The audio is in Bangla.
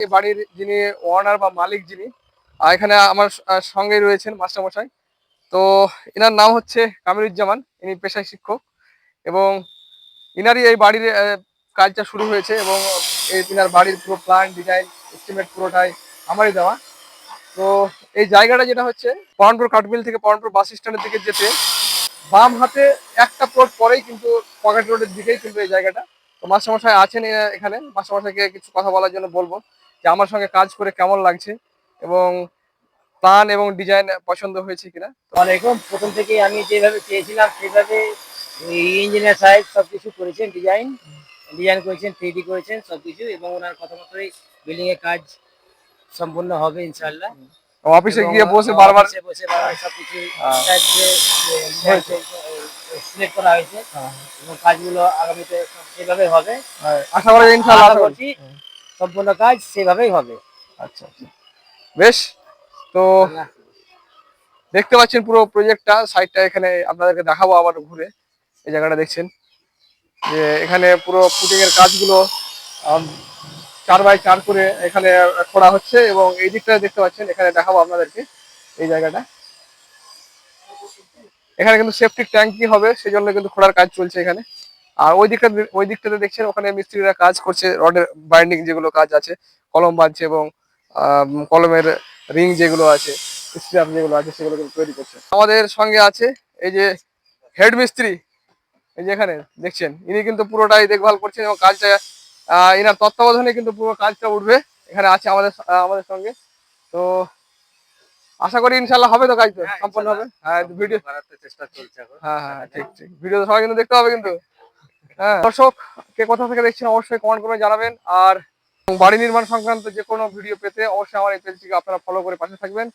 এই বাড়ির যিনি ওনার বা মালিক যিনি এখানে আমার সঙ্গেই রয়েছেন মাস্টারমশাই। তো এনার নাম হচ্ছে কামরুজ্জামান, ইনি পেশায় শিক্ষক এবং ইনারই এই বাড়ির কাজটা শুরু হয়েছে এবং এই ইনার বাড়ির পুরো প্ল্যান ডিজাইন এস্টিমেট পুরোটাই আমারই দেওয়া। তো এই জায়গাটা যেটা হচ্ছে পরানপুর কাঠমিল থেকে পরানপুর বাস স্ট্যান্ডের দিকে যেতে বাম হাতে একটা প্লট পরেই কিন্তু পকেট রোডের দিকেই কিন্তু এই জায়গাটা। তো মাস্টারমশাই আছেন এখানে, মাস্টারমশাইকে কিছু কথা বলার জন্য বলবো যে আমার সঙ্গে কাজ করে কেমন লাগছে এবং প্ল্যান এবং ডিজাইন পছন্দ হয়েছে কিনা। ওয়ালাইকুম। প্রথম থেকেই আমি যেভাবে চেয়েছিলাম সেভাবে ইঞ্জিনিয়ার সাহেব সবকিছু করেছেন, ডিজাইন করেছেন, 3D করেছেন সবকিছু, এবং ওনার কথা মতোই বিল্ডিং এর কাজ সম্পূর্ণ হবে ইনশাআল্লাহ। অফিসে এবং গিয়ে বসে বারবার বসে বারবার সবকিছু হয়েছে। সিলেক্ট করা হয়েছে এবং কাজগুলো আগামীতে সেভাবে হবে। আশা করা যায় ইনশাআল্লাহ, আশা আশা করি। করছি সম্পূর্ণ কাজ সেভাবেই হবে। আচ্ছা আচ্ছা, বেশ। তো দেখতে পাচ্ছেন পুরো প্রজেক্টটা, সাইডটা এখানে আপনাদেরকে দেখাবো আবার ঘুরে। এই জায়গাটা দেখছেন যে এখানে পুরো ফুটিং এর কাজগুলো 4x4 করে এখানে করা হচ্ছে এবং এই দিকটা দেখতে পাচ্ছেন, এখানে দেখাবো আপনাদেরকে এই জায়গাটা। এখানে কিন্তু সেফটি ট্যাঙ্কি হবে, সেই জন্য কিন্তু খোঁড়ার কাজ চলছে এখানে। আর ওই দিকটাতে দেখছেন ওখানে মিস্ত্রিরা কাজ করছে, রডের বাইন্ডিং যেগুলো কাজ আছে, কলম বাঁধছে এবং কলমের রিং যেগুলো আছে, স্ট্রাপ যেগুলো আছে সেগুলো কিন্তু তৈরি করছে। আমাদের সঙ্গে আছে এই যে হেড মিস্ত্রি, এই যে এখানে দেখছেন ইনি কিন্তু পুরোটাই দেখভাল করছেন এবং কাজটা ইনার তত্ত্বাবধানে কিন্তু পুরো কাজটা উঠবে। এখানে আছে আমাদের সঙ্গে। তো আশা করি ইনশাল্লাহ হবে, তো কাজ তো সম্পন্ন হবে। হ্যাঁ, ভিডিও বানাতে চেষ্টা চলছে এখন। হ্যাঁ হ্যাঁ, ঠিক ঠিক, ভিডিও সবাই কিন্তু দেখতে হবে কিন্তু। হ্যাঁ, দর্শক কে কোথা থেকে দেখছেন অবশ্যই কমেন্ট করে জানাবেন। আর বাড়ি নির্মাণ সংক্রান্ত যে কোনো ভিডিও পেতে অবশ্যই আমার এই পেজটিকে আপনারা ফলো করে পাশে থাকবেন।